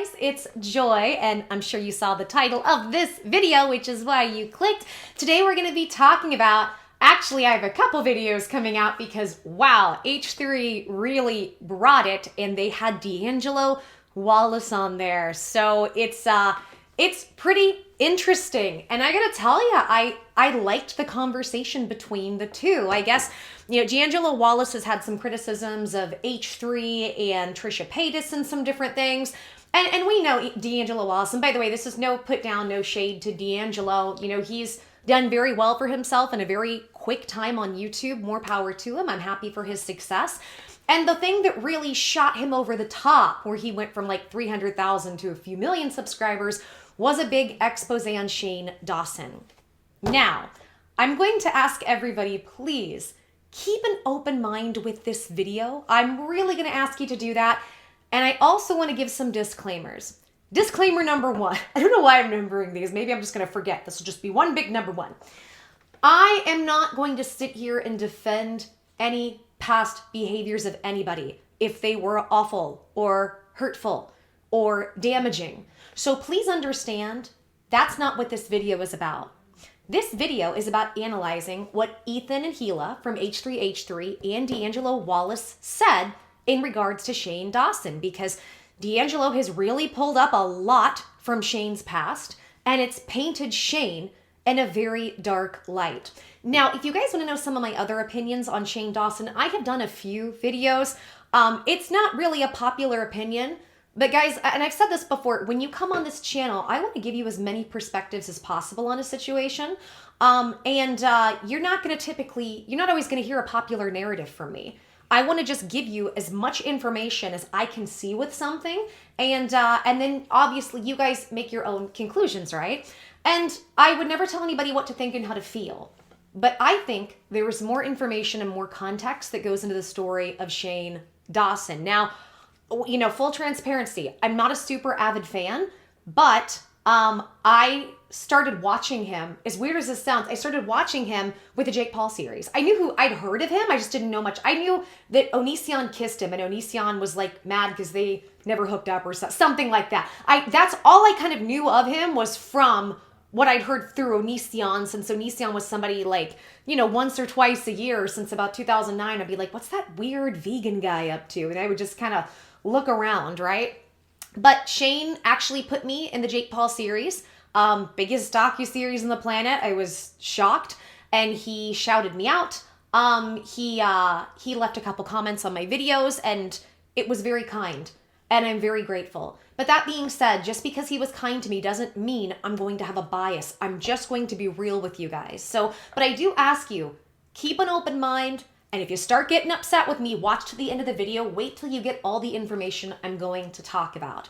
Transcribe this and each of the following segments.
guys, it's Joy, and I'm sure you saw the title of this video, which is why you clicked. Today we're going to be talking about, actually I have a couple videos coming out because wow, H3 really brought it, and they had D'Angello Wallace on there. So it's pretty interesting, and I gotta tell you, I liked the conversation between the two. I guess, you know, D'Angello Wallace has had some criticisms of H3 and Trisha Paytas and some different things, and we know D'Angello Wallace, and by the way, this is no put down, no shade to D'Angello. You know, he's done very well for himself in a very quick time on YouTube. More power to him. I'm happy for his success. And the thing that really shot him over the top, where he went from like 300,000 to a few million subscribers, was a big expose on Shane Dawson. Now, I'm going to ask everybody, please keep an open mind with this video. I'm really going to ask you to do that. And I also want to give some disclaimers. Disclaimer number one. I don't know why I'm numbering these. Maybe I'm just going to forget. This will just be one big number one. I am not going to sit here and defend any past behaviors of anybody if they were awful or hurtful or damaging. So please understand, that's not what this video is about. This video is about analyzing what Ethan and Hila from H3H3 and D'Angello Wallace said in regards to Shane Dawson, because D'Angello has really pulled up a lot from Shane's past, and it's painted Shane in a very dark light. Now, if you guys want to know some of my other opinions on Shane Dawson, I have done a few videos. It's not really a popular opinion, but guys, and I've said this before, when you come on this channel, I want to give you as many perspectives as possible on a situation. You're not always going to hear a popular narrative from me. I want to just give you as much information as I can see with something, and then obviously you guys make your own conclusions, right? And I would never tell anybody what to think and how to feel. But I think there is more information and more context that goes into the story of Shane Dawson. Now, you know, full transparency, I'm not a super avid fan, but I started watching him, as weird as this sounds, I started watching him with the Jake Paul series. I'd heard of him, I just didn't know much. I knew that Onision kissed him, and Onision was like mad because they never hooked up or something like that. That's all I kind of knew of him, was from what I'd heard through Onision, since Onision was somebody like, you know, once or twice a year since about 2009, I'd be like, what's that weird vegan guy up to? And I would just kind of look around, right? But Shane actually put me in the Jake Paul series, biggest docu-series on the planet. I was shocked, and he shouted me out. He left a couple comments on my videos, and it was very kind, and I'm very grateful. But that being said, just because he was kind to me doesn't mean I'm going to have a bias. I'm just going to be real with you guys. So, but I do ask you, keep an open mind. And if you start getting upset with me, watch to the end of the video. Wait till you get all the information I'm going to talk about.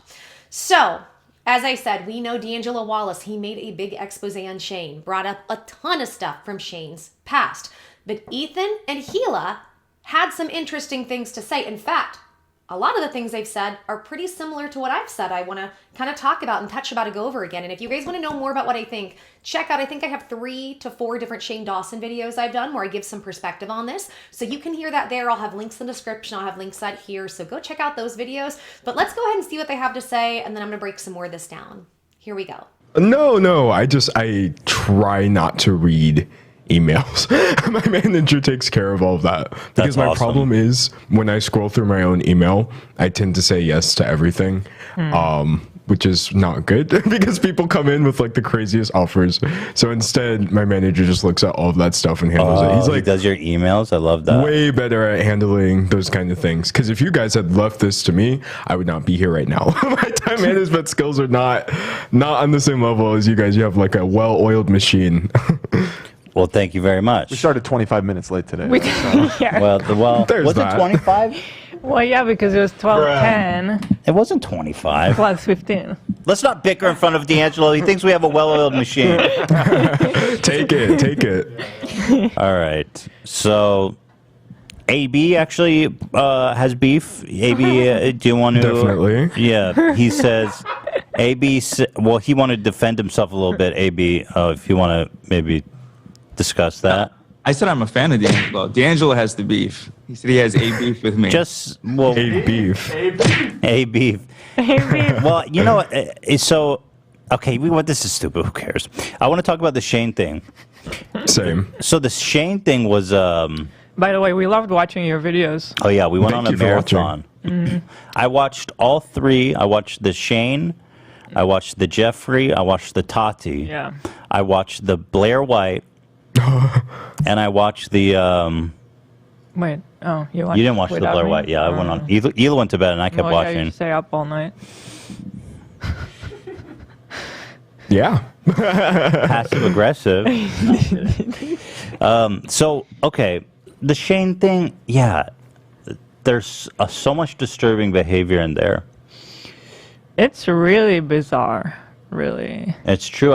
So, as I said, we know D'Angello Wallace. He made a big expose on Shane, brought up a ton of stuff from Shane's past. But Ethan and Hila had some interesting things to say. In fact, a lot of the things they've said are pretty similar to what I've said. I want to kind of talk about and touch about and go over again. And if you guys want to know more about what I think, check out, I think I have 3 to 4 different Shane Dawson videos I've done where I give some perspective on this. So you can hear that there. I'll have links in the description. I'll have links out here. So go check out those videos. But let's go ahead and see what they have to say. And then I'm going to break some more of this down. Here we go. No, I try not to read emails. My manager takes care of all of that, because my problem is when I scroll through my own email, I tend to say yes to everything, which is not good because people come in with like the craziest offers. So instead, my manager just looks at all of that stuff and handles it. He's like, he does your emails. I love that. Way better at handling those kind of things. Because if you guys had left this to me, I would not be here right now. My time management skills are not on the same level as you guys. You have like a well-oiled machine. Well, thank you very much. We started 25 minutes late today. Yeah. Well, was that. it 25? Well, yeah, because it was 12:10 It wasn't 25. plus 15. Let's not bicker in front of D'Angello. He thinks we have a well-oiled machine. Take it. All right. So, AB actually has beef. AB, do you want to? Definitely. Yeah. He says, AB, well, he wanted to defend himself a little bit, AB, if you want to maybe discuss that. I said I'm a fan of D'Angelo. D'Angelo has the beef. He said he has a beef with me. A beef. A beef. Well, you know, so okay, this is stupid. Who cares? I want to talk about the Shane thing. Same. So the Shane thing was. By the way, we loved watching your videos. Oh yeah, we went on a marathon. I watched all three. I watched the Shane. I watched the Jeffree. I watched the Tati. Yeah. I watched the Blair White. And I watched the. Wait. Oh, you watched. You didn't watch the Blair White. Yeah, I went on. Hila went to bed, and I kept watching. Yeah, you stay up all night. Yeah. Passive aggressive. So okay, the Shane thing. Yeah, there's so much disturbing behavior in there. It's really bizarre. Really. It's true.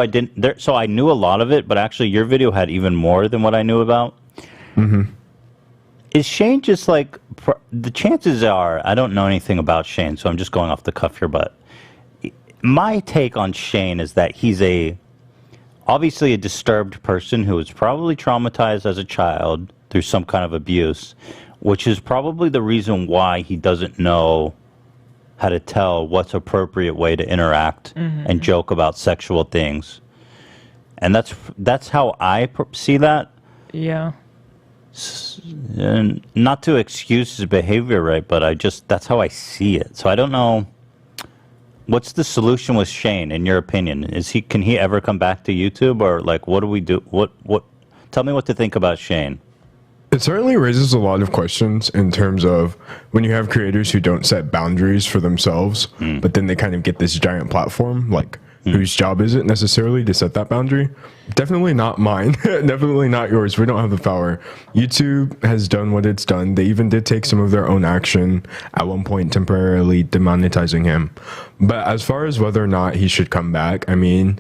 So I knew a lot of it, but actually, your video had even more than what I knew about. Is Shane just like the chances are? I don't know anything about Shane, so I'm just going off the cuff here. But my take on Shane is that he's obviously a disturbed person who was probably traumatized as a child through some kind of abuse, which is probably the reason why he doesn't know how to tell what's appropriate way to interact and joke about sexual things. And that's how I see that. Yeah. And not to excuse his behavior, right, but that's how I see it. So I don't know. What's the solution with Shane, in your opinion? Can he ever come back to YouTube, or like, what do we do? Tell me what to think about Shane. It certainly raises a lot of questions in terms of when you have creators who don't set boundaries for themselves, but then they kind of get this giant platform, like whose job is it necessarily to set that boundary? Definitely not mine. Definitely not yours. We don't have the power. YouTube has done what it's done. They even did take some of their own action at one point, temporarily demonetizing him. But as far as whether or not he should come back, I mean,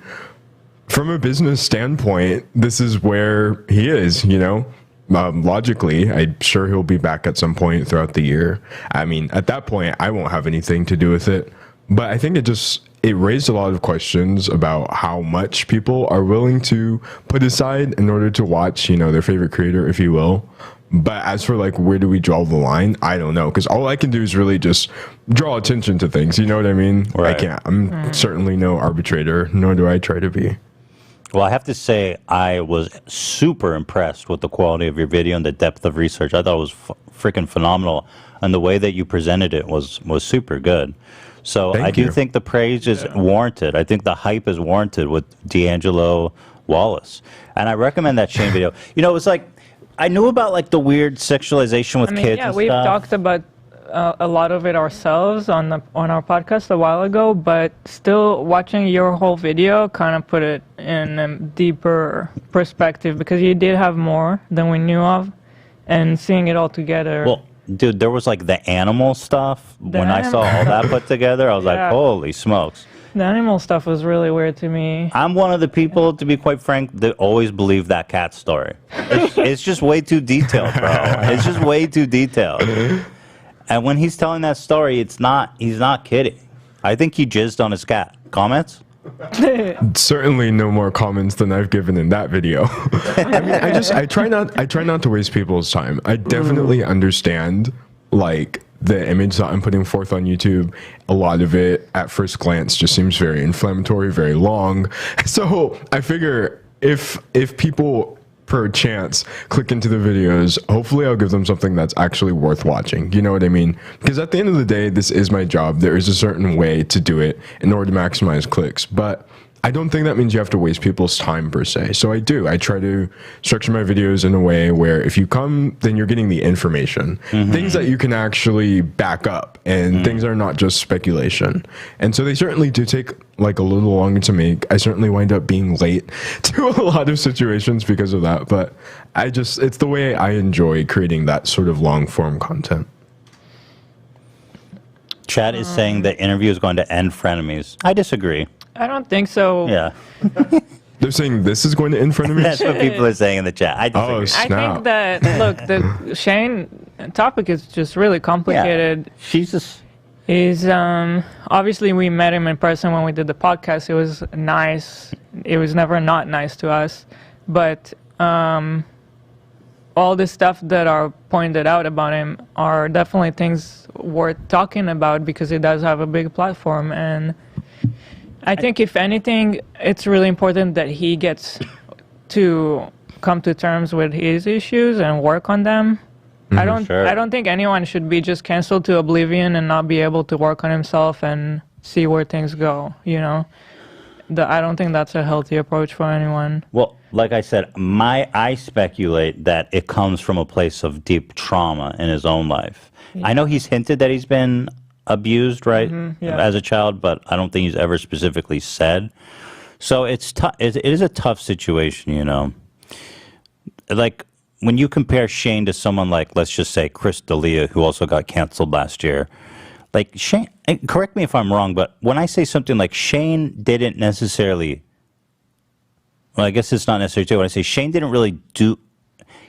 from a business standpoint, this is where he is, you know? Logically, I'm sure he'll be back at some point throughout the year. I mean, at that point, I won't have anything to do with it. But I think it raised a lot of questions about how much people are willing to put aside in order to watch, you know, their favorite creator, if you will. But as for like, where do we draw the line? I don't know. Because all I can do is really just draw attention to things. You know what I mean? Right. I can't. I'm certainly no arbitrator, nor do I try to be. Well, I have to say, I was super impressed with the quality of your video and the depth of research. I thought it was freaking phenomenal. And the way that you presented it was super good. So I do think the praise is warranted. I think the hype is warranted with D'Angello Wallace. And I recommend that Shane video. You know, it was like, I knew about like the weird sexualization with kids and we've stuff. talked about a lot of it ourselves on our podcast a while ago, but still watching your whole video kind of put it in a deeper perspective, because you did have more than we knew of, and seeing it all together. Well, dude, there was like the animal stuff. I saw all that put together, I was like, holy smokes. The animal stuff was really weird to me. I'm one of the people, to be quite frank, that always believe that cat story. It's just way too detailed, bro. It's just way too detailed. And when he's telling that story, he's not kidding. I think he jizzed on his cat. Comments? Certainly no more comments than I've given in that video. I mean, I try not to waste people's time. I definitely understand like the image that I'm putting forth on YouTube. A lot of it at first glance just seems very inflammatory, very long. So I figure if people per chance click into the videos, hopefully I'll give them something that's actually worth watching. You know what I mean? Because at the end of the day, this is my job. There is a certain way to do it in order to maximize clicks, but I don't think that means you have to waste people's time per se. So I try to structure my videos in a way where if you come, then you're getting the information, things that you can actually back up, and things are not just speculation. And so they certainly do take like a little longer to make. I certainly wind up being late to a lot of situations because of that, but it's the way I enjoy creating that sort of long form content. Chad is saying the interview is going to end frenemies. I disagree. I don't think so. Yeah. They're saying this is going to end frenemies? That's what people are saying in the chat. I disagree. Oh, snap. I think that, look, the Shane topic is just really complicated. Yeah. He's obviously we met him in person when we did the podcast. It was nice. It was never not nice to us. But all the stuff that are pointed out about him are definitely things worth talking about because he does have a big platform. And I think if anything, it's really important that he gets to come to terms with his issues and work on them. I don't think anyone should be just canceled to oblivion and not be able to work on himself and see where things go, you know? I don't think that's a healthy approach for anyone. Well, like I said, I speculate that it comes from a place of deep trauma in his own life. Yeah. I know he's hinted that he's been abused, right, as a child, but I don't think he's ever specifically said. So it's it is a tough situation, you know? Like, when you compare Shane to someone like, let's just say, Chris D'Elia, who also got canceled last year, like Shane, correct me if I'm wrong, but when I say something like Shane didn't necessarily, well, I guess it's not necessarily true. When I say Shane didn't really do,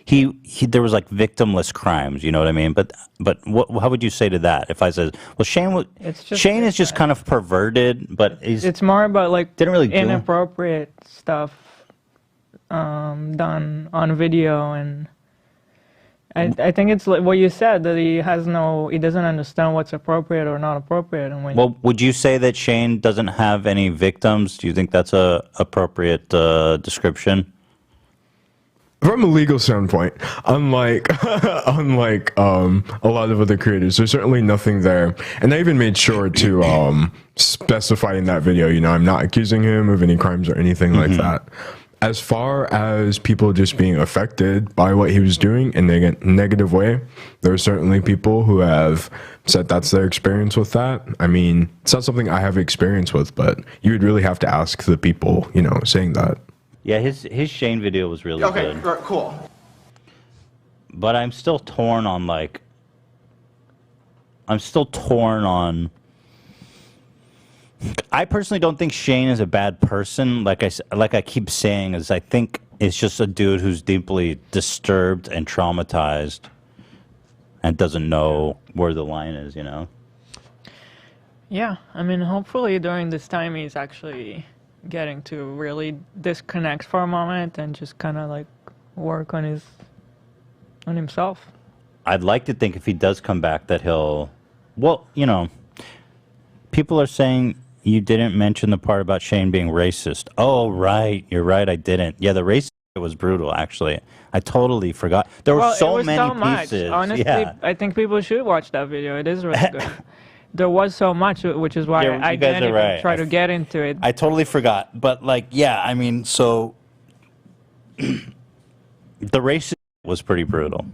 there was like victimless crimes, you know what I mean? But how would you say to that? If I said, well, Shane is just kind of perverted, but it's more about like didn't really inappropriate stuff done on video, and I think it's like what you said, that he doesn't understand what's appropriate or not appropriate. And well, would you say that Shane doesn't have any victims? Do you think that's a appropriate description? From a legal standpoint, unlike a lot of other creators, there's certainly nothing there. And I even made sure to specify in that video, you know, I'm not accusing him of any crimes or anything like that. As far as people just being affected by what he was doing in a negative way, there are certainly people who have said that's their experience with that. I mean, it's not something I have experience with, but you would really have to ask the people, you know, saying that. Yeah, his Shane video was really good. Okay, cool. But I'm still torn on, like, I personally don't think Shane is a bad person. Like I keep saying, I think it's just a dude who's deeply disturbed and traumatized and doesn't know where the line is, you know? Yeah, I mean, hopefully during this time he's actually getting to really disconnect for a moment and just kind of like work on himself. I'd like to think if he does come back that he'll, well, you know, people are saying you didn't mention the part about Shane being racist. Oh, right. You're right. I didn't. Yeah, the racist was brutal, actually. I totally forgot. There were so many pieces. Honestly, yeah. I think people should watch that video. It is really good. There was so much, which is why I didn't even try to get into it. I totally forgot. But, like, yeah, I mean, so the racist was pretty brutal.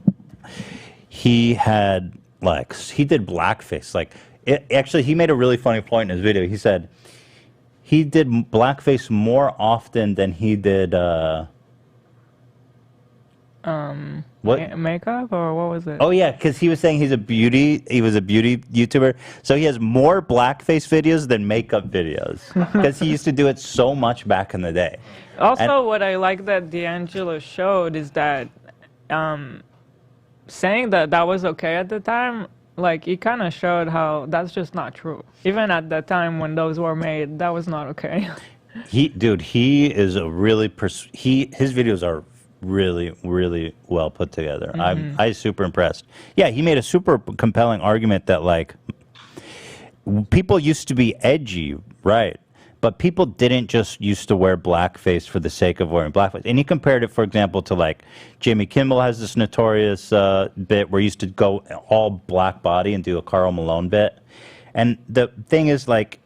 He had, like, he did blackface, like, actually, he made a really funny point in his video. He said he did blackface more often than he did what makeup, or what was it? Oh yeah, because he was saying he was a beauty YouTuber, so he has more blackface videos than makeup videos because he used to do it so much back in the day. Also, what I like that D'Angelo showed is that saying that was okay at the time. Like, he kind of showed how that's just not true. Even at the time when those were made, that was not okay. He is a really his videos are really, really well put together. I'm super impressed. Yeah, he made a super compelling argument that, like, people used to be edgy, right? But people didn't just used to wear blackface for the sake of wearing blackface. And he compared it, for example, to, like, Jimmy Kimmel has this notorious bit where he used to go all black body and do a Karl Malone bit. And the thing is, like,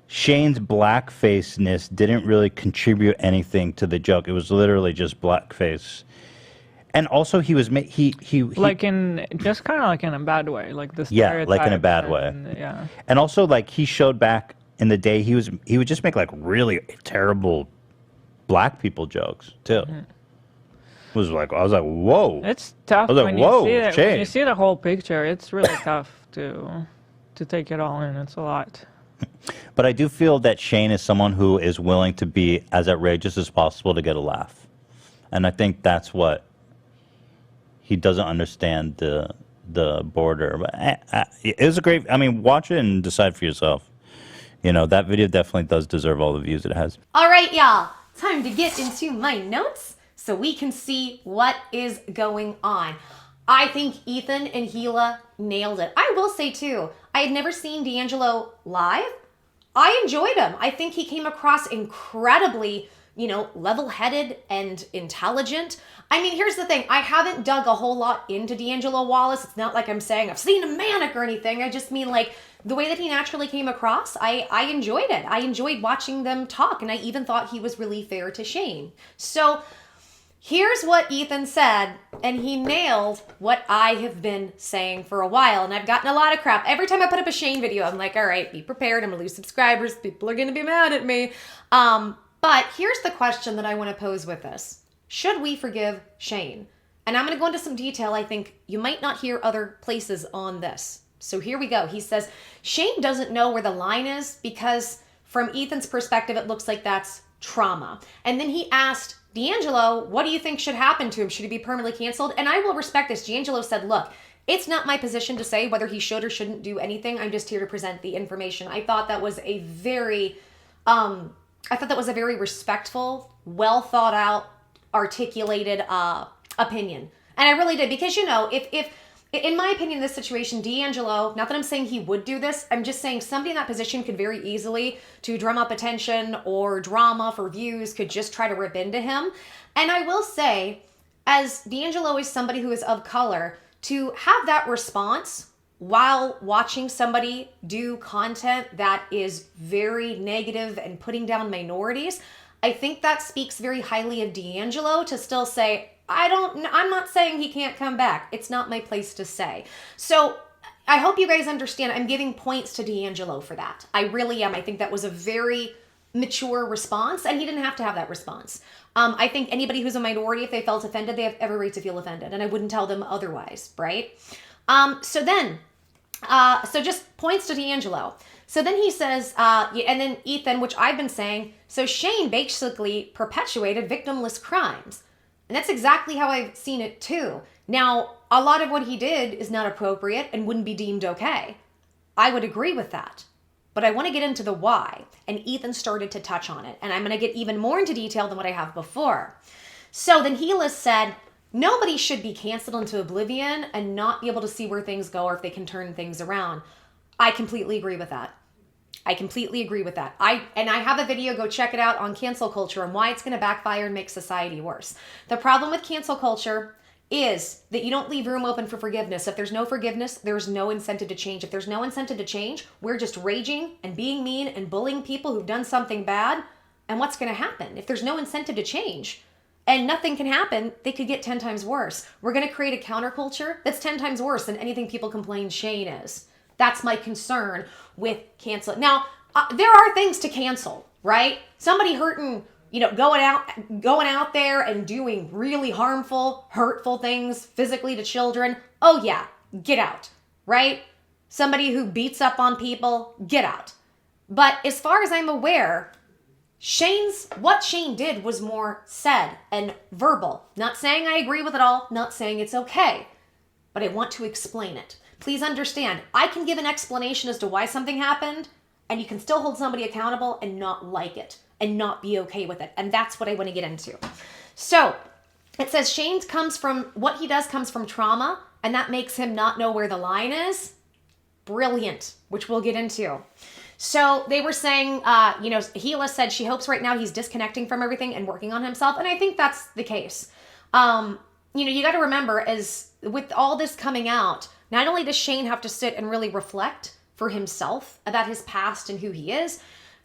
Shane's blackfaceness didn't really contribute anything to the joke. It was literally just blackface. And also, he was like in just kind of like in a bad way, like the stereotypes. Yeah, like in a bad way. Yeah. And also, like, he showed back in the day he would just make like really terrible black people jokes too. It was like, I was like, whoa. It's tough. I was like, whoa, when you see the whole picture. It's really tough to take it all in. It's a lot. But I do feel that Shane is someone who is willing to be as outrageous as possible to get a laugh, and I think that's what. He doesn't understand the border. But it was a great. I mean, watch it and decide for yourself. You know, that video definitely does deserve all the views it has. All right, y'all. Time to get into my notes. so we can see what is going on. I think Ethan and Hila nailed it. I will say too, I had never seen D'Angelo live. I enjoyed him. I think he came across incredibly, level-headed and intelligent. I mean, here's the thing. I haven't dug a whole lot into D'Angelo Wallace. It's not like I'm saying I've seen a manic or anything. I just mean like the way that he naturally came across, I enjoyed it. I enjoyed watching them talk, and I even thought he was really fair to Shane. So here's what Ethan said, and he nailed what I have been saying for a while, and I've gotten a lot of crap. Every time I put up a Shane video, I'm like, all right, be prepared. I'm going to lose subscribers. People are going to be mad at me. But here's the question that I want to pose with this. Should we forgive Shane? And I'm going to go into some detail. I think you might not hear other places on this. So here we go. He says, Shane doesn't know where the line is because from Ethan's perspective, it looks like that's trauma. And then he asked D'Angelo, what do you think should happen to him? Should he be permanently canceled? And I will respect this. D'Angelo said, look, it's not my position to say whether he should or shouldn't do anything. I'm just here to present the information. I thought that was a very respectful, well thought out, articulated opinion. And I really did, because if in my opinion, in this situation, D'Angelo, not that I'm saying he would do this, I'm just saying somebody in that position could very easily, to drum up attention or drama for views, could just try to rip into him. And I will say, as D'Angelo is somebody who is of color, to have that response while watching somebody do content that is very negative and putting down minorities, I think that speaks very highly of D'Angelo to still say, I'm not saying he can't come back. It's not my place to say. So I hope you guys understand. I'm giving points to D'Angelo for that. I really am. I think that was a very mature response, and he didn't have to have that response. I think anybody who's a minority, if they felt offended, they have every right to feel offended, and I wouldn't tell them otherwise, right? So just points to D'Angelo. So then he says, and then Ethan, which I've been saying, so Shane basically perpetuated victimless crimes. And that's exactly how I've seen it too. Now, a lot of what he did is not appropriate and wouldn't be deemed okay. I would agree with that. But I want to get into the why. And Ethan started to touch on it. And I'm going to get even more into detail than what I have before. So then Hila said, nobody should be canceled into oblivion and not be able to see where things go or if they can turn things around. I completely agree with that. I have a video, go check it out, on cancel culture and why it's going to backfire and make society worse. The problem with cancel culture is that you don't leave room open for forgiveness. If there's no forgiveness, there's no incentive to change. If there's no incentive to change, we're just raging and being mean and bullying people who've done something bad. And what's going to happen? If there's no incentive to change and nothing can happen, they could get 10 times worse. We're going to create a counterculture that's 10 times worse than anything people complain Shane is. That's my concern with cancel. Now, there are things to cancel, right? Somebody hurting, going out there and doing really harmful, hurtful things physically to children. Oh yeah, get out, right? Somebody who beats up on people, get out. But as far as I'm aware, what Shane did was more said and verbal. Not saying I agree with it all, not saying it's okay, but I want to explain it. Please understand, I can give an explanation as to why something happened, and you can still hold somebody accountable and not like it and not be okay with it. And that's what I want to get into. So it says what he does comes from trauma, and that makes him not know where the line is. Brilliant, which we'll get into. So they were saying, Hila said she hopes right now he's disconnecting from everything and working on himself. And I think that's the case. You got to remember, as with all this coming out, not only does Shane have to sit and really reflect for himself about his past and who he is,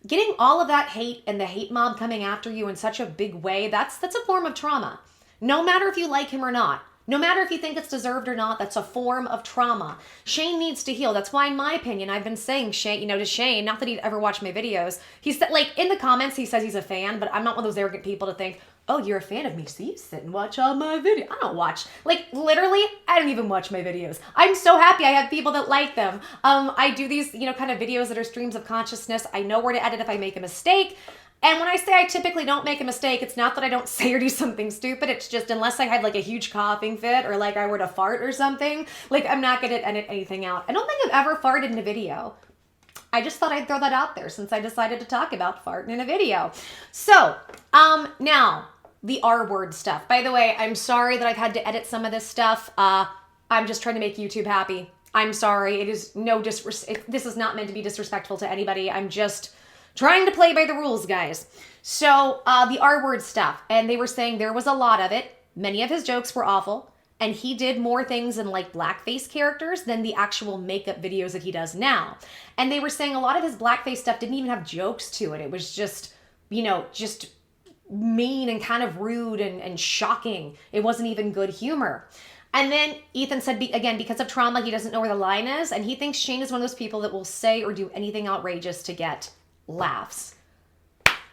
getting all of that hate and the hate mob coming after you in such a big way, that's a form of trauma. No matter if you like him or not, no matter if you think it's deserved or not, that's a form of trauma. Shane needs to heal. That's why, in my opinion, I've been saying to Shane, not that he'd ever watch my videos. He said, in the comments, he says he's a fan, but I'm not one of those arrogant people to think, oh, you're a fan of me, so you sit and watch all my videos. I don't watch. Literally, I don't even watch my videos. I'm so happy I have people that like them. I do these, kind of videos that are streams of consciousness. I know where to edit if I make a mistake. And when I say I typically don't make a mistake, it's not that I don't say or do something stupid. It's just unless I had a huge coughing fit or I were to fart or something, I'm not going to edit anything out. I don't think I've ever farted in a video. I just thought I'd throw that out there since I decided to talk about farting in a video. So, now, the R word stuff. By the way, I'm sorry that I've had to edit some of this stuff. I'm just trying to make YouTube happy. I'm sorry. It is this is not meant to be disrespectful to anybody. I'm just trying to play by the rules, guys. So the R word stuff, and they were saying there was a lot of it. Many of his jokes were awful, and he did more things in like blackface characters than the actual makeup videos that he does now. And they were saying a lot of his blackface stuff didn't even have jokes to it. It was just, just mean and kind of rude and shocking. It wasn't even good humor. And then Ethan said, again, because of trauma, he doesn't know where the line is. And he thinks Shane is one of those people that will say or do anything outrageous to get laughs.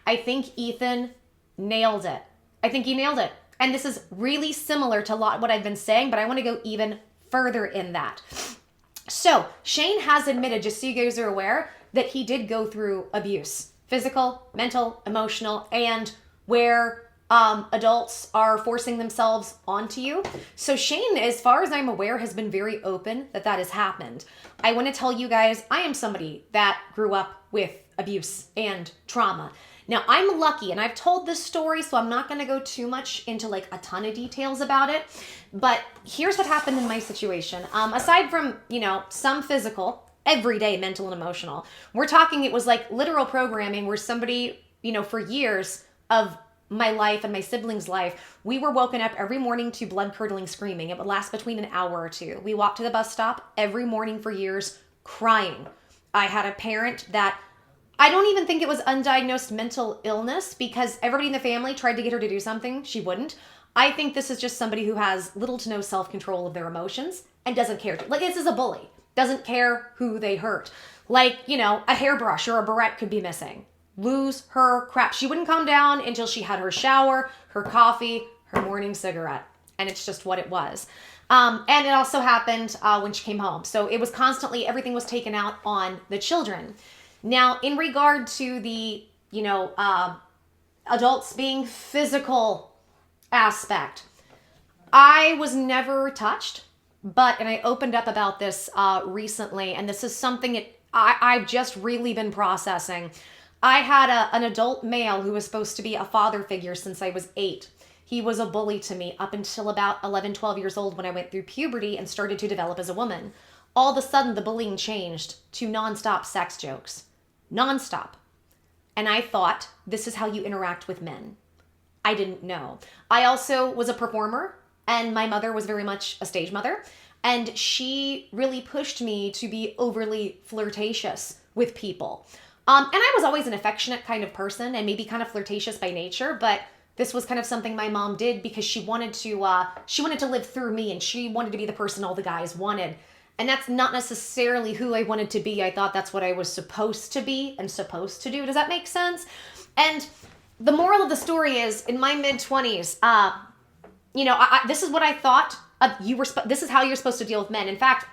I think Ethan nailed it. I think he nailed it. And this is really similar to a lot of what I've been saying, but I want to go even further in that. So Shane has admitted, just so you guys are aware, that he did go through abuse. Physical, mental, emotional, and where adults are forcing themselves onto you. So Shane, as far as I'm aware, has been very open that has happened. I want to tell you guys, I am somebody that grew up with abuse and trauma. Now, I'm lucky, and I've told this story, so I'm not going to go too much into like a ton of details about it. But here's what happened in my situation. Aside from, some physical, everyday mental and emotional, we're talking it was like literal programming where somebody, for years of my life and my siblings' life, we were woken up every morning to blood-curdling screaming. It would last between an hour or two. We walked to the bus stop every morning for years crying. I had a parent that I don't even think it was undiagnosed mental illness because everybody in the family tried to get her to do something. She wouldn't. I think this is just somebody who has little to no self-control of their emotions and doesn't care. Like, this is a bully. Doesn't care who they hurt. Like, a hairbrush or a barrette could be missing. Lose her crap. She wouldn't calm down until she had her shower, her coffee, her morning cigarette. And it's just what it was. And it also happened when she came home. So it was constantly, everything was taken out on the children. Now, in regard to the, adults being physical aspect, I was never touched, and I opened up about this recently, and this is something I've just really been processing. I had an adult male who was supposed to be a father figure since I was 8. He was a bully to me up until about 11, 12 years old when I went through puberty and started to develop as a woman. All of a sudden, the bullying changed to nonstop sex jokes. Nonstop. And I thought, this is how you interact with men. I didn't know. I also was a performer, and my mother was very much a stage mother, and she really pushed me to be overly flirtatious with people. And I was always an affectionate kind of person and maybe kind of flirtatious by nature, but this was kind of something my mom did because she wanted to live through me, and she wanted to be the person all the guys wanted. And that's not necessarily who I wanted to be. I thought that's what I was supposed to be and supposed to do. Does that make sense? And the moral of the story is, in my mid-20s, this is what I thought this is how you're supposed to deal with men. In fact,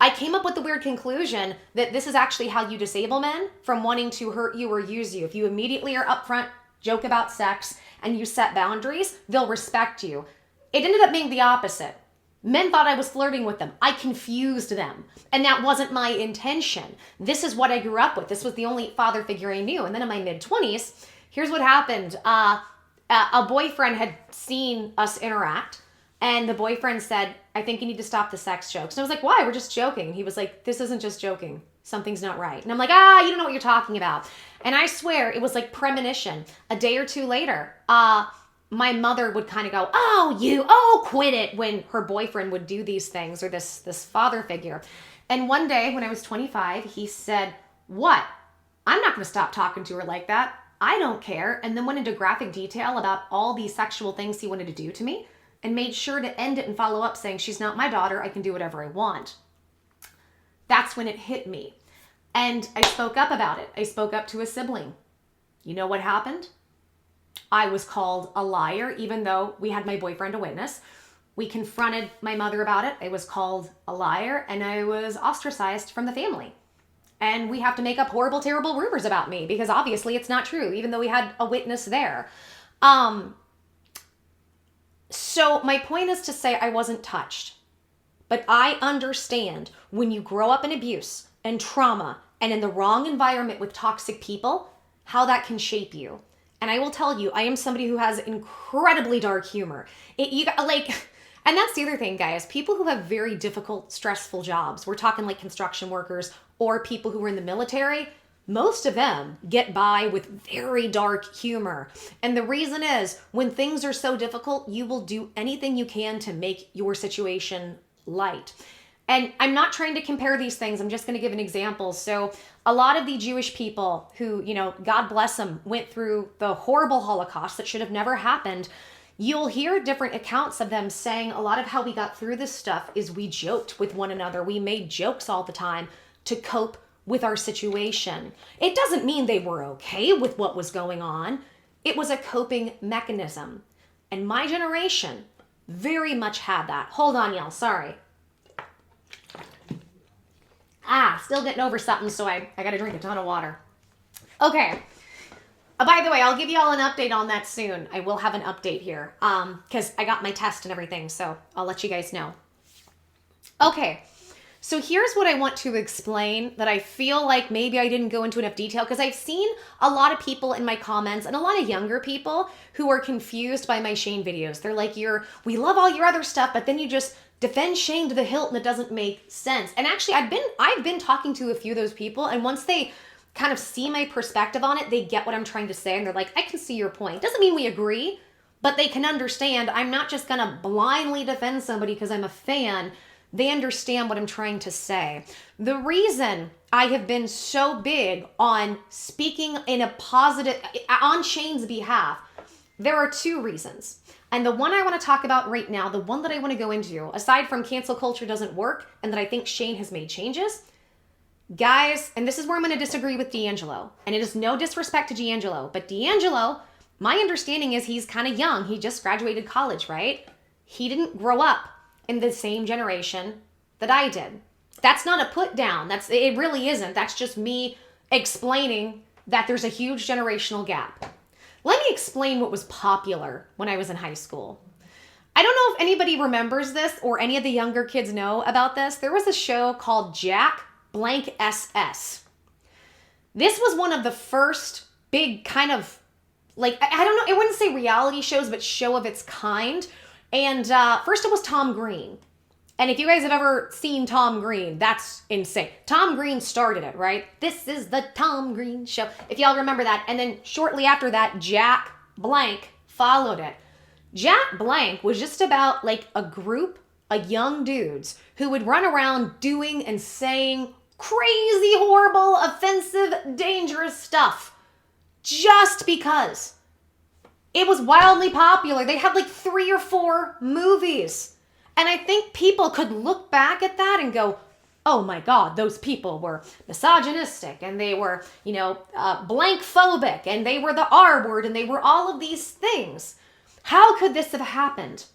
I came up with the weird conclusion that this is actually how you disable men from wanting to hurt you or use you. If you immediately are upfront, joke about sex, and you set boundaries, they'll respect you. It ended up being the opposite. Men thought I was flirting with them. I confused them. And that wasn't my intention. This is what I grew up with. This was the only father figure I knew. And then in my mid-20s, here's what happened. A boyfriend had seen us interact. And the boyfriend said, I think you need to stop the sex jokes. And I was like, why? We're just joking. And he was like, this isn't just joking. Something's not right. And I'm like, you don't know what you're talking about. And I swear it was like premonition. A day or two later, my mother would kind of go, quit it, when her boyfriend would do these things, or this father figure. And one day when I was 25, he said, what? I'm not going to stop talking to her like that. I don't care. And then went into graphic detail about all these sexual things he wanted to do to me, and made sure to end it and follow up saying, she's not my daughter. I can do whatever I want. That's when it hit me. And I spoke up about it. I spoke up to a sibling. You know what happened? I was called a liar, even though we had my boyfriend a witness. We confronted my mother about it. I was called a liar, and I was ostracized from the family. And we have to make up horrible, terrible rumors about me because obviously it's not true, even though we had a witness there. So my point is to say I wasn't touched. But I understand when you grow up in abuse and trauma and in the wrong environment with toxic people, how that can shape you. And I will tell you, I am somebody who has incredibly dark humor. And that's the other thing, guys. People who have very difficult, stressful jobs, we're talking like construction workers or people who are in the military, most of them get by with very dark humor. And the reason is, when things are so difficult, you will do anything you can to make your situation light. And I'm not trying to compare these things. I'm just going to give an example. So a lot of the Jewish people who, God bless them, went through the horrible Holocaust that should have never happened. You'll hear different accounts of them saying a lot of how we got through this stuff is we joked with one another. We made jokes all the time to cope with our situation. It doesn't mean they were okay with what was going on. It was a coping mechanism. And my generation very much had that. Hold on, y'all. Sorry. Still getting over something, so I got to drink a ton of water. Okay. By the way, I'll give you all an update on that soon. I will have an update here because I got my test and everything, so I'll let you guys know. Okay, so here's what I want to explain that I feel like maybe I didn't go into enough detail because I've seen a lot of people in my comments and a lot of younger people who are confused by my Shane videos. They're like, we love all your other stuff, but then you just defend Shane to the hilt and it doesn't make sense. And actually, I've been talking to a few of those people, and once they kind of see my perspective on it, they get what I'm trying to say, and they're like, I can see your point. Doesn't mean we agree, but they can understand I'm not just gonna blindly defend somebody because I'm a fan. They understand what I'm trying to say. The reason I have been so big on speaking in a positive, on Shane's behalf, there are two reasons. And the one I want to talk about right now, the one that I want to go into, aside from cancel culture doesn't work and that I think Shane has made changes, guys, and this is where I'm going to disagree with D'Angelo, and it is no disrespect to D'Angelo, but D'Angelo, my understanding is he's kind of young. He just graduated college, right? He didn't grow up in the same generation that I did. That's not a put down. It really isn't. That's just me explaining that there's a huge generational gap. Let me explain what was popular when I was in high school. I don't know if anybody remembers this or any of the younger kids know about this. There was a show called Jack Blank SS. This was one of the first big kind of, like, I don't know, I wouldn't say reality shows, but show of its kind. And first it was Tom Green. And if you guys have ever seen Tom Green, that's insane. Tom Green started it, right? This is the Tom Green Show. If y'all remember that. And then shortly after that, Jack Blank followed it. Jack Blank was just about like a group of young dudes who would run around doing and saying crazy, horrible, offensive, dangerous stuff just because it was wildly popular. They had like 3 or 4 movies. And I think people could look back at that and go, oh my God, those people were misogynistic and they were, blank phobic and they were the R word and they were all of these things. How could this have happened?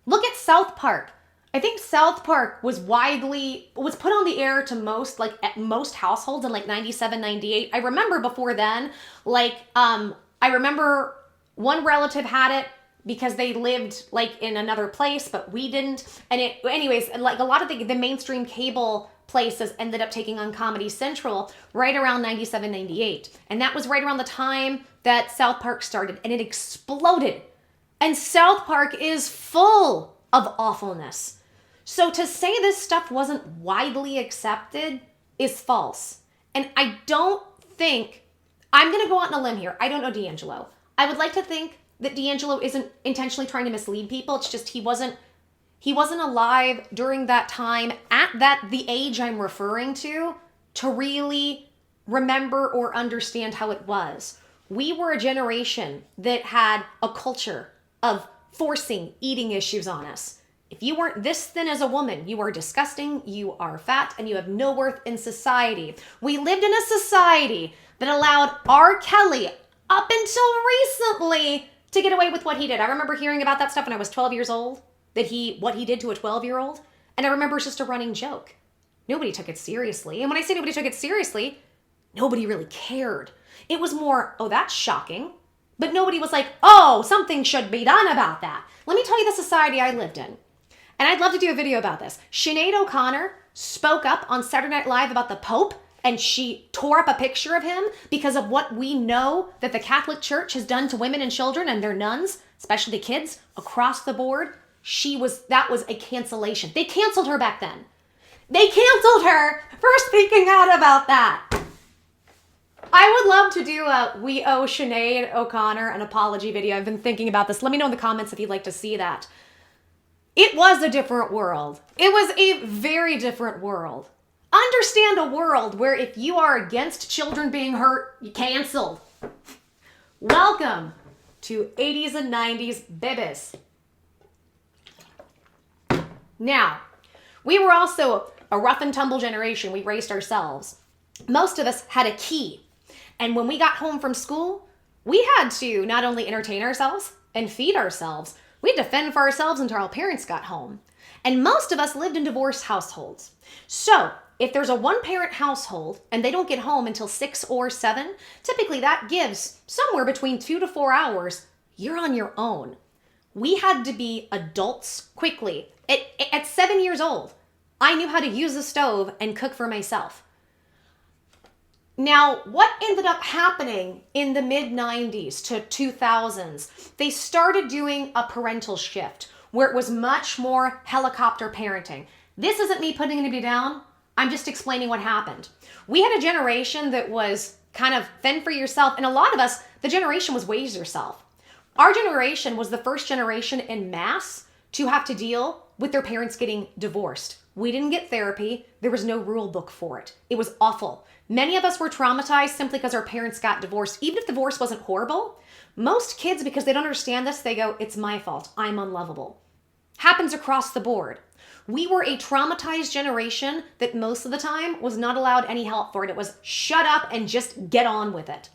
Look at South Park. I think South Park was put on the air to at most households in like 97, 98. I remember before then, I remember one relative had it because they lived like in another place, but we didn't. And anyways, like a lot of the mainstream cable places ended up taking on Comedy Central right around 97, 98. And that was right around the time that South Park started, and it exploded. And South Park is full of awfulness. So to say this stuff wasn't widely accepted is false. And I don't think, I'm going to go out on a limb here. I don't know D'Angelo. I would like to think that D'Angelo isn't intentionally trying to mislead people. It's just he wasn't alive during that time at the age I'm referring to really remember or understand how it was. We were a generation that had a culture of forcing eating issues on us. If you weren't this thin as a woman, you are disgusting, you are fat, and you have no worth in society. We lived in a society that allowed R. Kelly up until recently to get away with what he did. I remember hearing about that stuff when I was 12 years old, what he did to a 12-year-old. And I remember it's just a running joke. Nobody took it seriously. And when I say nobody took it seriously, nobody really cared. It was more, oh, that's shocking. But nobody was like, oh, something should be done about that. Let me tell you the society I lived in. And I'd love to do a video about this. Sinead O'Connor spoke up on Saturday Night Live about the Pope and she tore up a picture of him because of what we know that the Catholic Church has done to women and children and their nuns, especially the kids, across the board, that was a cancellation. They canceled her back then. They canceled her for speaking out about that. I would love to do a We Owe Sinead O'Connor an apology video. I've been thinking about this. Let me know in the comments if you'd like to see that. It was a different world. It was a very different world. Understand a world where if you are against children being hurt, you canceled. Welcome to 80s and 90s babies. Now, we were also a rough and tumble generation. We raised ourselves. Most of us had a key. And when we got home from school, we had to not only entertain ourselves and feed ourselves, we had to fend for ourselves until our parents got home. And most of us lived in divorced households. So if there's a one-parent household and they don't get home until 6 or 7, typically that gives somewhere between 2 to 4 hours. You're on your own. We had to be adults quickly. At 7 years old, I knew how to use the stove and cook for myself. Now, what ended up happening in the mid-90s to 2000s, they started doing a parental shift where it was much more helicopter parenting. This isn't me putting anybody down. I'm just explaining what happened. We had a generation that was kind of fend for yourself, and a lot of us, the generation was raise yourself. Our generation was the first generation in mass to have to deal with their parents getting divorced. We didn't get therapy. There was no rule book for it. It was awful. Many of us were traumatized simply because our parents got divorced. Even if divorce wasn't horrible, most kids, because they don't understand this, they go, it's my fault. I'm unlovable. Happens across the board. We were a traumatized generation that most of the time was not allowed any help for it. It was shut up and just get on with it.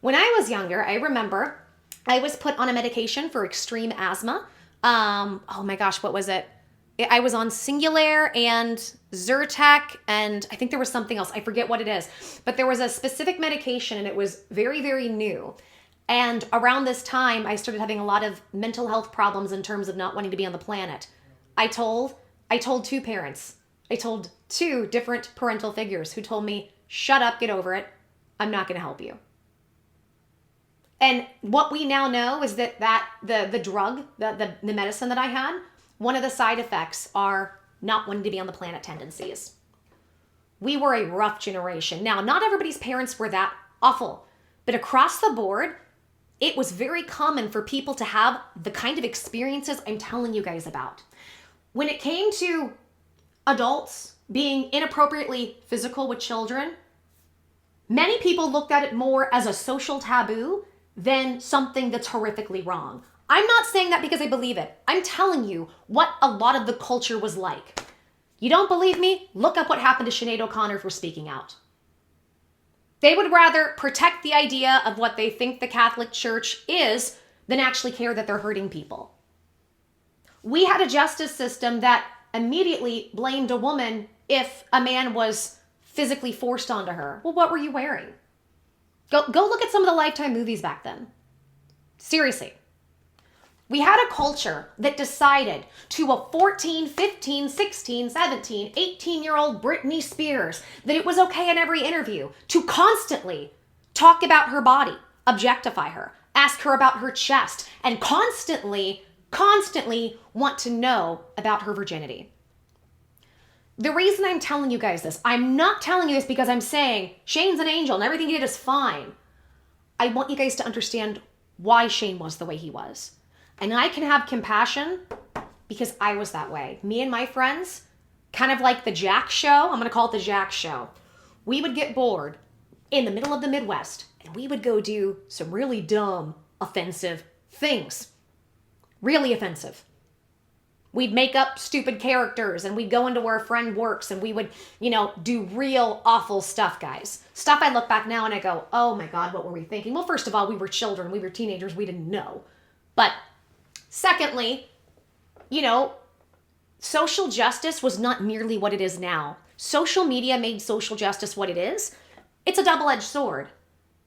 When I was younger, I remember I was put on a medication for extreme asthma. Oh my gosh, what was it? I was on Singulair and Zyrtec, and I think there was something else. I forget what it is. But there was a specific medication, and it was very, very new. And around this time, I started having a lot of mental health problems in terms of not wanting to be on the planet. I told 2 parents. I told 2 different parental figures who told me, shut up, get over it. I'm not going to help you. And what we now know is that the drug, the medicine that I had, one of the side effects are not wanting to be on the planet tendencies. We were a rough generation. Now, not everybody's parents were that awful, but across the board, it was very common for people to have the kind of experiences I'm telling you guys about. When it came to adults being inappropriately physical with children, many people looked at it more as a social taboo than something that's horrifically wrong. I'm not saying that because I believe it. I'm telling you what a lot of the culture was like. You don't believe me? Look up what happened to Sinead O'Connor for speaking out. They would rather protect the idea of what they think the Catholic Church is than actually care that they're hurting people. We had a justice system that immediately blamed a woman if a man was physically forced onto her. Well, what were you wearing? Go look at some of the Lifetime movies back then. Seriously. We had a culture that decided to a 14, 15, 16, 17, 18-year-old Britney Spears that it was okay in every interview to constantly talk about her body, objectify her, ask her about her chest, and constantly want to know about her virginity. The reason I'm telling you guys this, I'm not telling you this because I'm saying Shane's an angel and everything he did is fine. I want you guys to understand why Shane was the way he was. And I can have compassion because I was that way. Me and my friends, kind of like the Jack Show, I'm going to call it the Jack Show. We would get bored in the middle of the Midwest and we would go do some really dumb, offensive things. Really offensive. We'd make up stupid characters and we'd go into where a friend works and we would, do real awful stuff, guys. Stuff I look back now and I go, oh my God, what were we thinking? Well, first of all, we were children. We were teenagers. We didn't know. But secondly, social justice was not nearly what it is now. Social media made social justice what it is. It's a double-edged sword.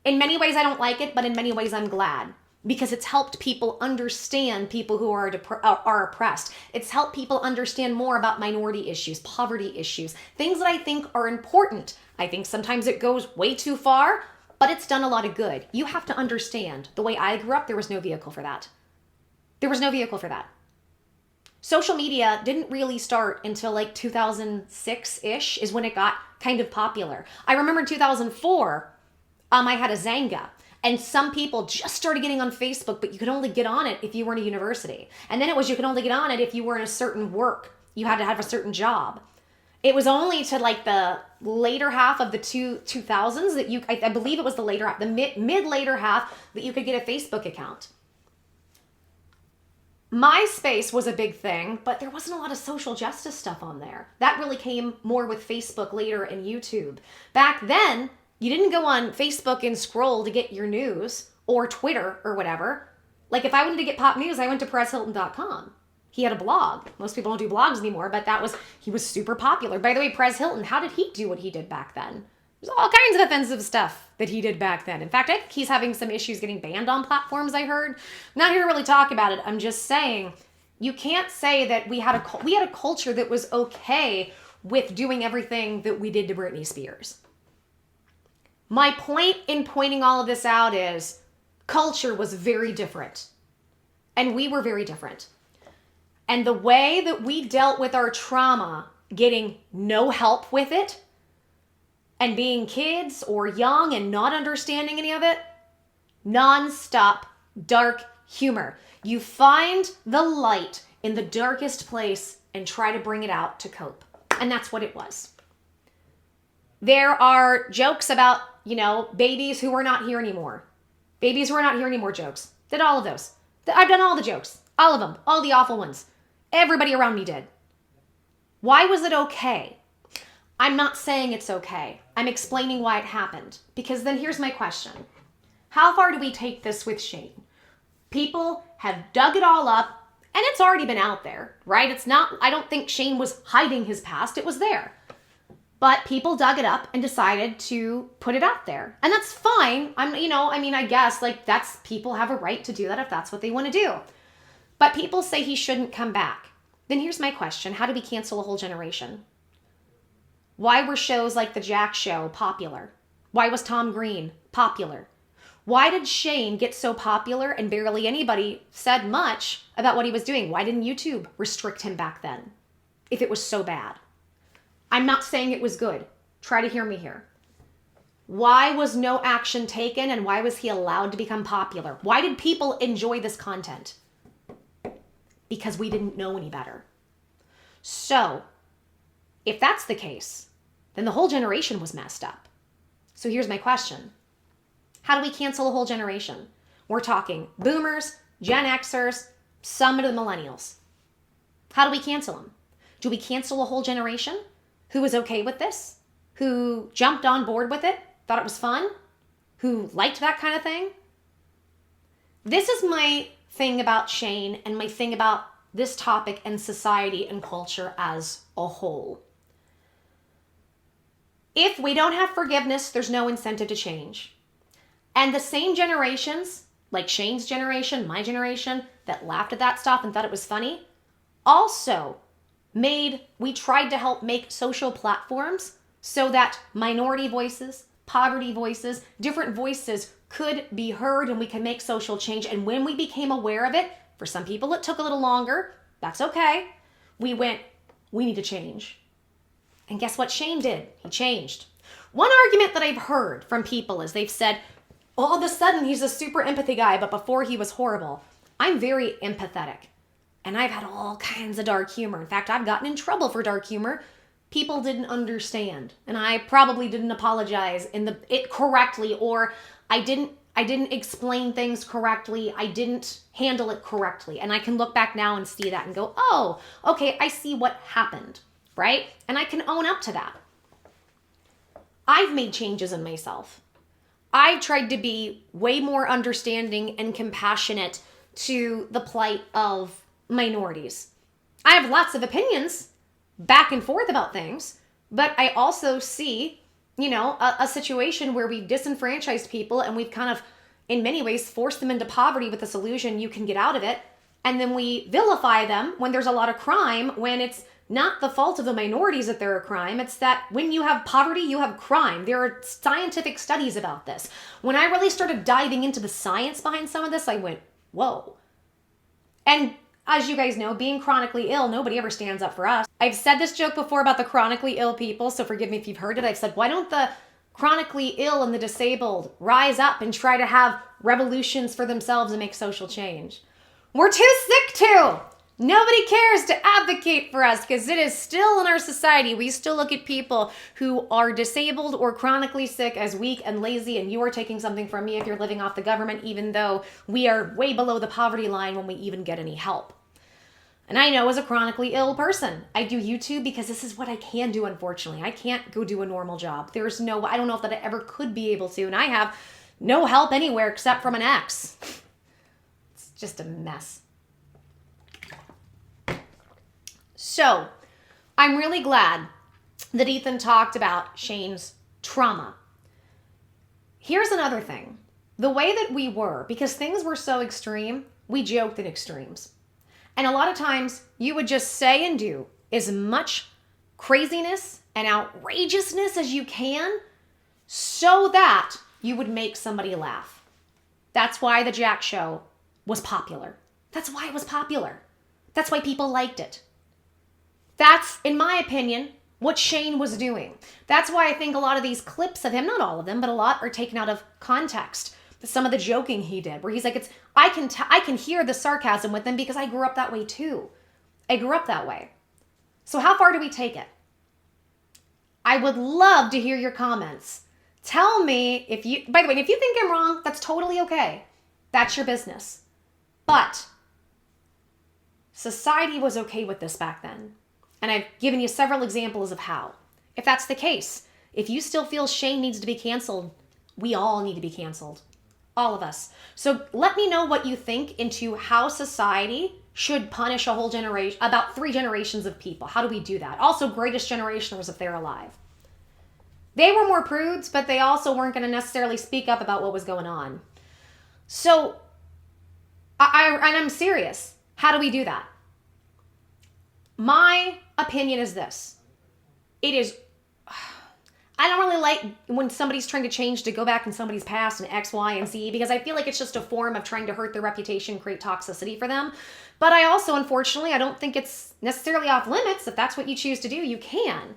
In many ways, I don't like it, but in many ways, I'm glad. because it's helped people understand people who are oppressed. It's helped people understand more about minority issues, poverty issues, things that I think are important. I think sometimes it goes way too far, but it's done a lot of good. You have to understand, the way I grew up, there was no vehicle for that. There was no vehicle for that. Social media didn't really start until like 2006-ish is when it got kind of popular. I remember in 2004, I had a Zanga. And some people just started getting on Facebook, but you could only get on it if you were in a university. And then it was you could only get on it if you were in a certain work. You had to have a certain job. It was only to like the later half of the 2000s that I believe it was the later half, the mid-later half, that you could get a Facebook account. MySpace was a big thing, but there wasn't a lot of social justice stuff on there. That really came more with Facebook later and YouTube. Back then, you didn't go on Facebook and scroll to get your news or Twitter or whatever. Like if I wanted to get pop news, I went to PerezHilton.com. He had a blog. Most people don't do blogs anymore, but he was super popular. By the way, Perez Hilton, how did he do what he did back then? There's all kinds of offensive stuff that he did back then. In fact, I think he's having some issues getting banned on platforms, I heard. I'm not here to really talk about it. I'm just saying, you can't say that we had a culture that was okay with doing everything that we did to Britney Spears. My point in pointing all of this out is culture was very different. And we were very different. And the way that we dealt with our trauma, getting no help with it, and being kids or young and not understanding any of it, non-stop dark humor. You find the light in the darkest place and try to bring it out to cope. And that's what it was. There are jokes about, babies who are not here anymore. Babies who are not here anymore jokes. Did all of those. I've done all the jokes. All of them. All the awful ones. Everybody around me did. Why was it okay? I'm not saying it's okay. I'm explaining why it happened. Because then here's my question. How far do we take this with Shane? People have dug it all up, and it's already been out there, right? I don't think Shane was hiding his past. It was there. But people dug it up and decided to put it out there. And that's fine. I guess people have a right to do that if that's what they want to do. But people say he shouldn't come back. Then here's my question. How do we cancel a whole generation? Why were shows like The Jack Show popular? Why was Tom Green popular? Why did Shane get so popular and barely anybody said much about what he was doing? Why didn't YouTube restrict him back then if it was so bad? I'm not saying it was good. Try to hear me here. Why was no action taken and why was he allowed to become popular? Why did people enjoy this content? Because we didn't know any better. So, if that's the case, then the whole generation was messed up. So here's my question. How do we cancel a whole generation? We're talking boomers, Gen Xers, some of the millennials. How do we cancel them? Do we cancel a whole generation who was okay with this? Who jumped on board with it? Thought it was fun? Who liked that kind of thing? This is my thing about Shane and my thing about this topic and society and culture as a whole. If we don't have forgiveness, there's no incentive to change. And the same generations, like Shane's generation, my generation, that laughed at that stuff and thought it was funny, also we tried to help make social platforms so that minority voices, poverty voices, different voices could be heard and we could make social change. And when we became aware of it, for some people it took a little longer, that's okay. We need to change. And guess what Shane did? He changed. One argument that I've heard from people is they've said, all of a sudden he's a super empathy guy, but before he was horrible. I'm very empathetic. And I've had all kinds of dark humor. In fact, I've gotten in trouble for dark humor. People didn't understand. And I probably didn't apologize it correctly, or I didn't explain things correctly. I didn't handle it correctly. And I can look back now and see that and go, oh, okay, I see what happened. Right? And I can own up to that. I've made changes in myself. I've tried to be way more understanding and compassionate to the plight of minorities. I have lots of opinions back and forth about things, but I also see, a situation where we've disenfranchised people and we've kind of in many ways, force them into poverty with this illusion you can get out of it. And then we vilify them when there's a lot of crime, when it's not the fault of the minorities that they're a crime. It's that when you have poverty, you have crime. There are scientific studies about this. When I really started diving into the science behind some of this, I went, whoa. And as you guys know, being chronically ill, nobody ever stands up for us. I've said this joke before about the chronically ill people, so forgive me if you've heard it. I've said, why don't the chronically ill and the disabled rise up and try to have revolutions for themselves and make social change? We're too sick to. Nobody cares to advocate for us because it is still in our society. We still look at people who are disabled or chronically sick as weak and lazy, and you are taking something from me if you're living off the government, even though we are way below the poverty line when we even get any help. And I know as a chronically ill person, I do YouTube because this is what I can do, unfortunately. I can't go do a normal job. I don't know if that I ever could be able to, and I have no help anywhere except from an ex. It's just a mess. So, I'm really glad that Ethan talked about Shane's trauma. Here's another thing. The way that we were, because things were so extreme, we joked in extremes. And a lot of times, you would just say and do as much craziness and outrageousness as you can so that you would make somebody laugh. That's why the Jack Show was popular. That's why it was popular. That's why people liked it. That's, in my opinion, what Shane was doing. That's why I think a lot of these clips of him, not all of them, but a lot are taken out of context. Some of the joking he did, where he's like, I can hear the sarcasm with him because I grew up that way too. I grew up that way. So how far do we take it? I would love to hear your comments. Tell me if you, by the way, if you think I'm wrong, that's totally okay. That's your business. But society was okay with this back then. And I've given you several examples of how. If that's the case, if you still feel Shane needs to be canceled, we all need to be canceled. All of us. So let me know what you think into how society should punish a whole generation, about 3 generations of people. How do we do that? Also, greatest generationers if they're alive. They were more prudes, but they also weren't going to necessarily speak up about what was going on. So, I'm serious. How do we do that? My opinion is this. It is, I don't really like when somebody's trying to change to go back in somebody's past and X, Y, and Z, because I feel like it's just a form of trying to hurt their reputation, create toxicity for them. But I also, unfortunately, I don't think it's necessarily off limits. If that's what you choose to do, you can.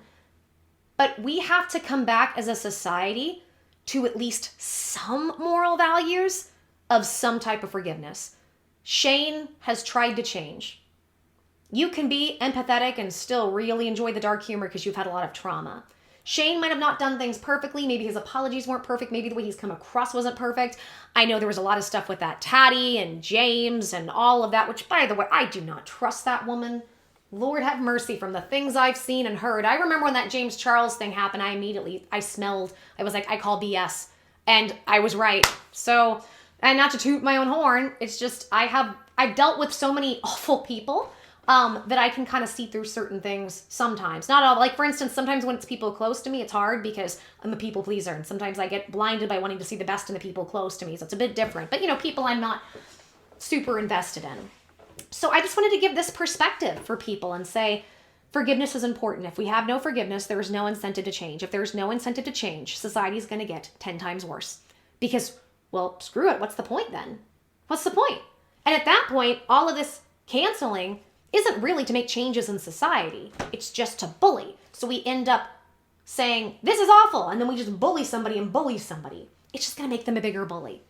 But we have to come back as a society to at least some moral values of some type of forgiveness. Shane has tried to change. You can be empathetic and still really enjoy the dark humor because you've had a lot of trauma. Shane might have not done things perfectly. Maybe his apologies weren't perfect. Maybe the way he's come across wasn't perfect. I know there was a lot of stuff with that Taddy and James and all of that, which, by the way, I do not trust that woman. Lord have mercy from the things I've seen and heard. I remember when that James Charles thing happened, I was like, I call BS. And I was right. So, and not to toot my own horn, it's just, I've dealt with so many awful people that I can kind of see through certain things sometimes. Not all, like for instance, sometimes when it's people close to me, it's hard because I'm a people pleaser. And sometimes I get blinded by wanting to see the best in the people close to me. So it's a bit different. But people I'm not super invested in. So I just wanted to give this perspective for people and say, forgiveness is important. If we have no forgiveness, there is no incentive to change. If there's no incentive to change, society is going to get 10 times worse. Because, well, screw it. What's the point then? What's the point? And at that point, all of this canceling isn't really to make changes in society. It's just to bully. So we end up saying, this is awful. And then we just bully somebody and bully somebody. It's just going to make them a bigger bully.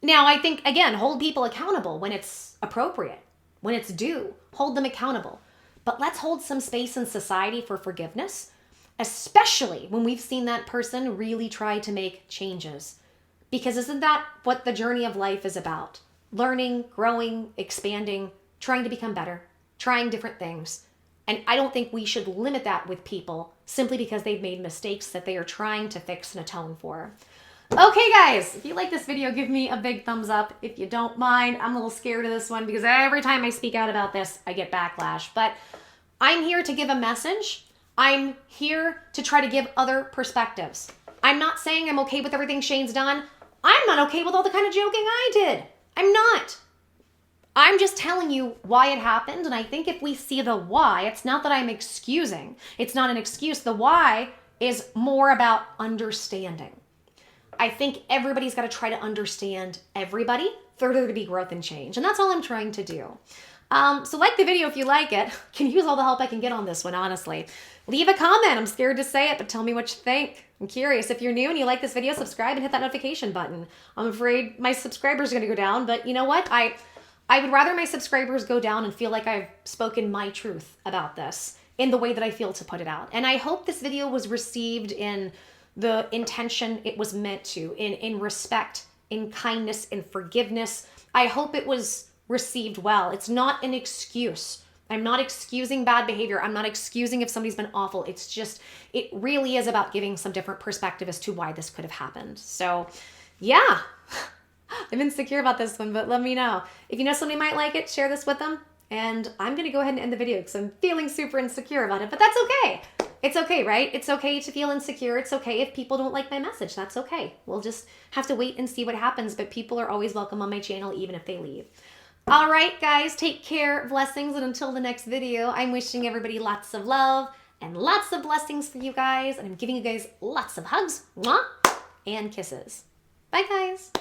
Now, I think, again, hold people accountable when it's appropriate, when it's due. Hold them accountable. But let's hold some space in society for forgiveness, especially when we've seen that person really try to make changes. Because isn't that what the journey of life is about? Learning, growing, expanding, trying to become better, trying different things. And I don't think we should limit that with people simply because they've made mistakes that they are trying to fix and atone for. Okay, guys, if you like this video, give me a big thumbs up. If you don't mind, I'm a little scared of this one because every time I speak out about this, I get backlash. But I'm here to give a message. I'm here to try to give other perspectives. I'm not saying I'm okay with everything Shane's done. I'm not okay with all the kind of joking I did. I'm not. I'm just telling you why it happened, and I think if we see the why, it's not that I'm excusing. It's not an excuse. The why is more about understanding. I think everybody's got to try to understand everybody for there to be growth and change, and that's all I'm trying to do. So like the video if you like it. Can use all the help I can get on this one, honestly. Leave a comment. I'm scared to say it, but tell me what you think. I'm curious. If you're new and you like this video, subscribe and hit that notification button. I'm afraid my subscribers are going to go down, but you know what? I would rather my subscribers go down and feel like I've spoken my truth about this in the way that I feel to put it out. And I hope this video was received in the intention it was meant to, in respect, in kindness, in forgiveness. I hope it was received well. It's not an excuse. I'm not excusing bad behavior. I'm not excusing if somebody's been awful. It's just, it really is about giving some different perspective as to why this could have happened. So yeah, I'm insecure about this one, but let me know. If you know somebody might like it, share this with them. And I'm going to go ahead and end the video because I'm feeling super insecure about it, but that's okay. It's okay, right? It's okay to feel insecure. It's okay if people don't like my message. That's okay. We'll just have to wait and see what happens, but people are always welcome on my channel, even if they leave. All right, guys, take care, blessings, and until the next video, I'm wishing everybody lots of love and lots of blessings for you guys, and I'm giving you guys lots of hugs, mwah, and kisses. Bye, guys.